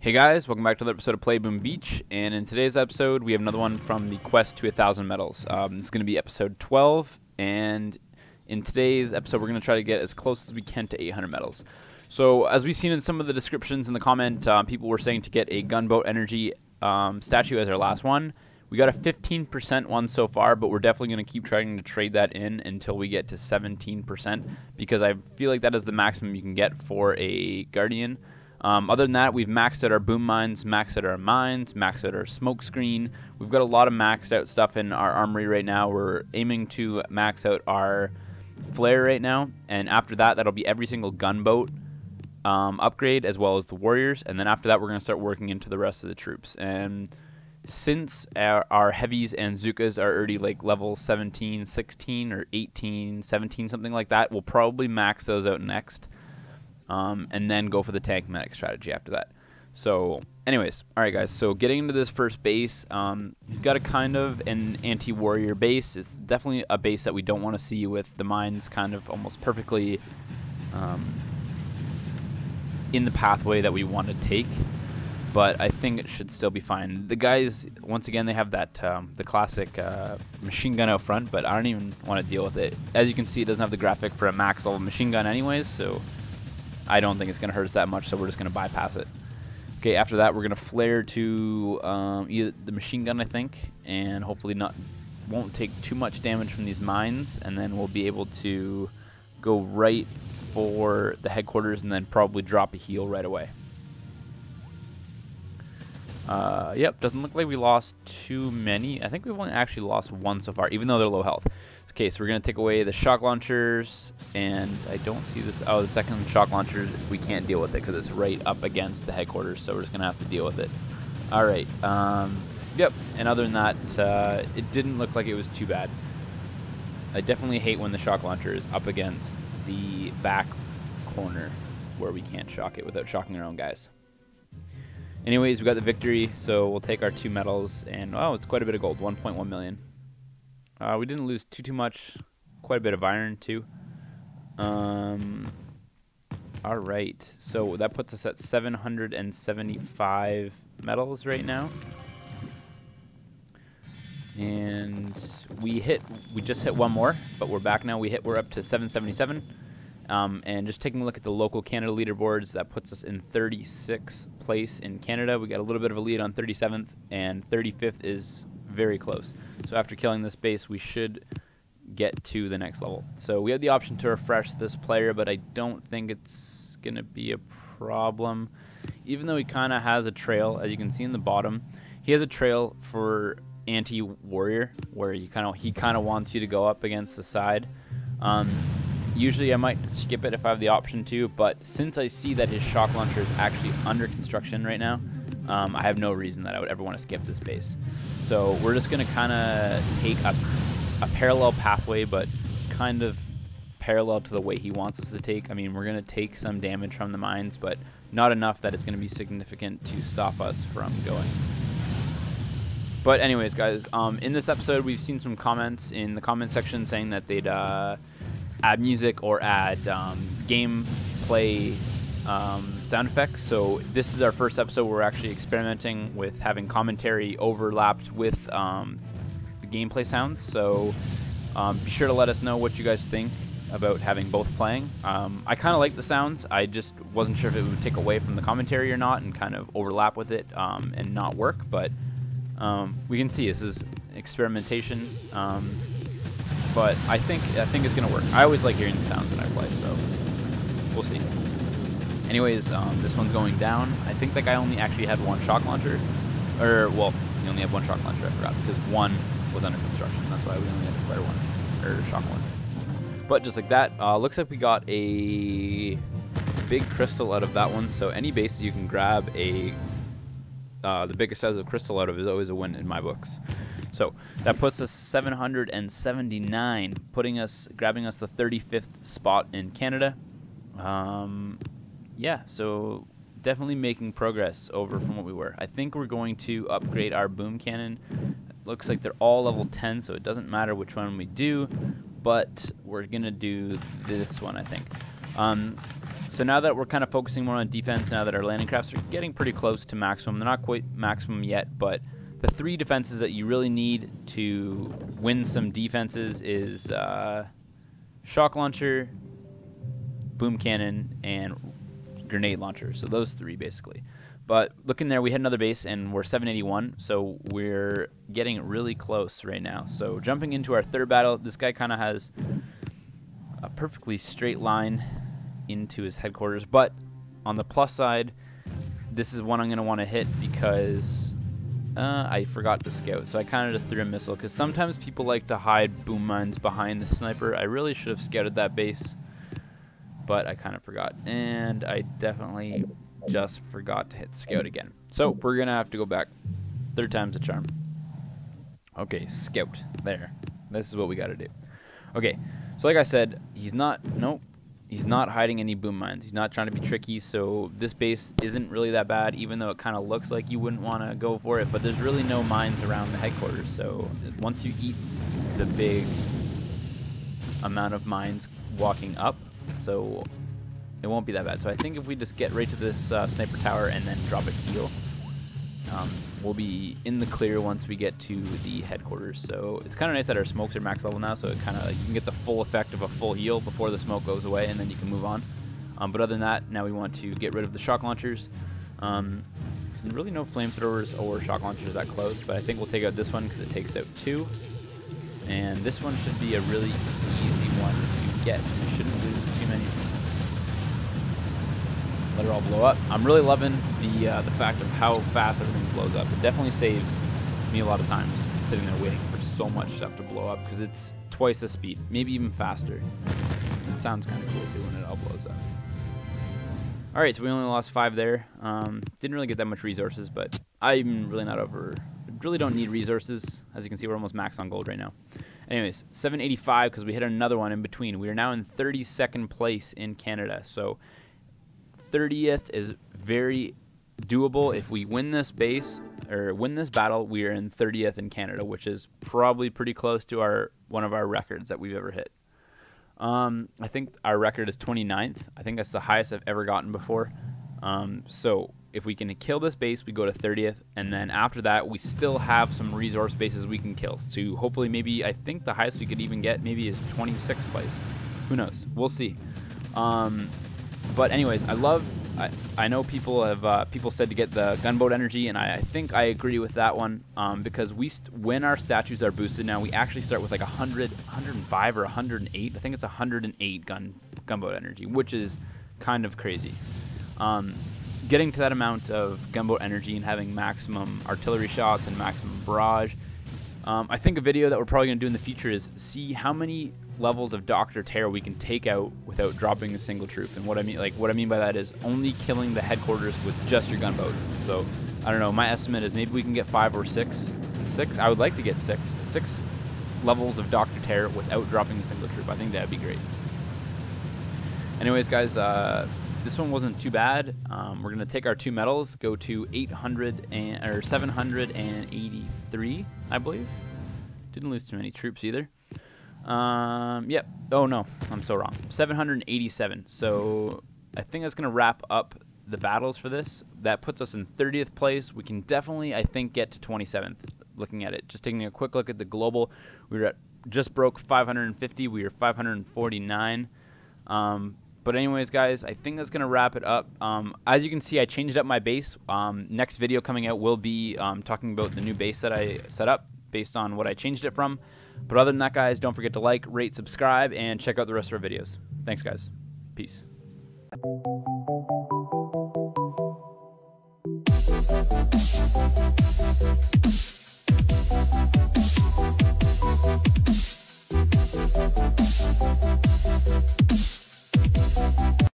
Hey guys, welcome back to another episode of Play Boom Beach, and in today's episode we have another one from the quest to 1,000 medals. This is going to be episode 12, and in today's episode we're going to try to get as close as we can to 800 medals. So as we've seen in some of the descriptions in the comment, people were saying to get a gunboat energy statue as our last one. We got a 15% one so far, but we're definitely going to keep trying to trade that in until we get to 17%, because I feel like that is the maximum you can get for a Guardian. Other than that, we've maxed out our boom mines, maxed out our mines, maxed out our smoke screen. We've got a lot of maxed out stuff in our armory right now. We're aiming to max out our flare right now, and after that, that'll be every single gunboat upgrade as well as the warriors, and then after that, we're going to start working into the rest of the troops. And since our heavies and Zukas are already like level 17, 16, or 18, 17, something like that, we'll probably max those out next. And then go for the tank medic strategy after that. So anyways, alright guys, so getting into this first base, he's got a kind of an anti-warrior base. It's definitely a base that we don't want to see with the mines kind of almost perfectly in the pathway that we want to take. But I think it should still be fine. The guys, once again, they have that the classic machine gun out front, but I don't even want to deal with it. As you can see, it doesn't have the graphic for a max level machine gun anyways, so I don't think it's going to hurt us that much, so we're just going to bypass it. Okay, after that, we're going to flare to either the machine gun, I think, and hopefully won't take too much damage from these mines, and then we'll be able to go right for the headquarters and then probably drop a heal right away. Yep, doesn't look like we lost too many. I think we've only actually lost one so far, even though they're low health. Okay, so we're going to take away the shock launchers, and I don't see this. Oh, the second shock launchers, we can't deal with it because it's right up against the headquarters, so we're just going to have to deal with it. Alright, yep, and other than that, it didn't look like it was too bad. I definitely hate when the shock launcher is up against the back corner where we can't shock it without shocking our own guys. Anyways, we got the victory, so we'll take our 2 medals, and oh, it's quite a bit of gold, 1.1 million. We didn't lose too much, quite a bit of iron too. Alright, so that puts us at 775 medals right now. And we just hit one more, but we're back now. We're up to 777. And just taking a look at the local Canada leaderboards, that puts us in 36th place in Canada. We got a little bit of a lead on 37th, and 35th is very close. So after killing this base, we should get to the next level. So we have the option to refresh this player, but I don't think it's going to be a problem. Even though he kind of has a trail, as you can see in the bottom, he has a trail for anti-warrior, where he kind of wants you to go up against the side. Usually I might skip it if I have the option to, but since I see that his shock launcher is actually under construction right now, I have no reason that I would ever want to skip this base. So we're just going to kind of take a parallel pathway, but kind of parallel to the way he wants us to take. I mean, we're going to take some damage from the mines, but not enough that it's going to be significant to stop us from going. But anyways, guys, in this episode, we've seen some comments in the comment section saying that they'd add music or add gameplay sound effects. So this is our first episode where we're actually experimenting with having commentary overlapped with the gameplay sounds. So be sure to let us know what you guys think about having both playing. I kind of like the sounds. I just wasn't sure if it would take away from the commentary or not and kind of overlap with it and not work. But we can see this is experimentation. But I think it's gonna work. I always like hearing the sounds that I play, so we'll see. Anyways, this one's going down. I think that guy only actually had one shock launcher, or well, he only had one shock launcher. I forgot because one was under construction. That's why we only had to flare one or shock one. But just like that, looks like we got a big crystal out of that one. So any base you can grab the biggest size of crystal out of is always a win in my books. So that puts us 779, grabbing us the 35th spot in Canada. Yeah, so definitely making progress over from what we were. I think we're going to upgrade our boom cannon. It looks like they're all level 10, so it doesn't matter which one we do, but we're gonna do this one, I think. So now that we're kind of focusing more on defense, now that our landing crafts are getting pretty close to maximum, they're not quite maximum yet, but the 3 defenses that you really need to win some defenses is shock launcher, boom cannon, and grenade launcher. So those 3 basically. But looking there, we hit another base and we're 781, so we're getting really close right now. So jumping into our 3rd battle, this guy kind of has a perfectly straight line into his headquarters, but on the plus side, this is one I'm going to want to hit because I forgot to scout, so I kind of just threw a missile, because sometimes people like to hide boom mines behind the sniper. I really should have scouted that base, but I kind of forgot, and I definitely just forgot to hit scout again. So we're going to have to go back. 3rd time's a charm. Okay, scout. There. This is what we got to do. Okay, so like I said, he's not hiding any boom mines. He's not trying to be tricky, so this base isn't really that bad, even though it kind of looks like you wouldn't want to go for it, but there's really no mines around the headquarters, so once you eat the big amount of mines walking up, so it won't be that bad. So I think if we just get right to this sniper tower and then drop a heal, we'll be in the clear once we get to the headquarters. So it's kind of nice that our smokes are max level now, so it kind of, you can get the full effect of a full heal before the smoke goes away, and then you can move on. But other than that, now we want to get rid of the shock launchers. There's really no flamethrowers or shock launchers that close, but I think we'll take out this one because it takes out 2. And this one should be a really easy one to get. We shouldn't lose too many points. Let it all blow up. I'm really loving the fact of how fast everything blows up. It definitely saves me a lot of time just sitting there waiting for so much stuff to blow up, because it's twice the speed, maybe even faster. It sounds kind of cool too when it all blows up. Alright, so we only lost 5 there. Didn't really get that much resources, but I'm really not over. Really don't need resources. As you can see, we're almost max on gold right now. Anyways, 785 because we hit another one in between. We are now in 32nd place in Canada, so 30th is very doable. If we win this base or win this battle, we are in 30th in Canada, which is probably pretty close to one of our records that we've ever hit. I think our record is 29th. I think that's the highest I've ever gotten before. So if we can kill this base, we go to 30th, and then after that, we still have some resource bases we can kill. So hopefully, maybe, I think the highest we could even get maybe is 26th place. Who knows? We'll see. But anyways, I know people have people said to get the gunboat energy, and I think I agree with that one, because when our statues are boosted now, we actually start with like 100, 105 or 108. I think it's 108 gunboat energy, which is kind of crazy. Getting to that amount of gunboat energy and having maximum artillery shots and maximum barrage. I think a video that we're probably going to do in the future is see how many levels of Dr. Terror we can take out without dropping a single troop. And what I mean by that is only killing the headquarters with just your gunboat. So I don't know, my estimate is maybe we can get 5 or 6. I would like to get 6 levels of Dr. Terror without dropping a single troop. I think that'd be great. Anyways, guys, this one wasn't too bad. We're gonna take our 2 medals, go to 783, I believe. Didn't lose too many troops either. Yep. Oh no, I'm so wrong. 787. So I think that's gonna wrap up the battles for this. That puts us in 30th place. We can definitely, I think, get to 27th. Looking at it, just taking a quick look at the global, we were at just broke 550. We were 549. But anyways, guys, I think that's going to wrap it up. As you can see, I changed up my base. Next video coming out will be talking about the new base that I set up based on what I changed it from. But other than that, guys, don't forget to like, rate, subscribe, and check out the rest of our videos. Thanks, guys. Peace.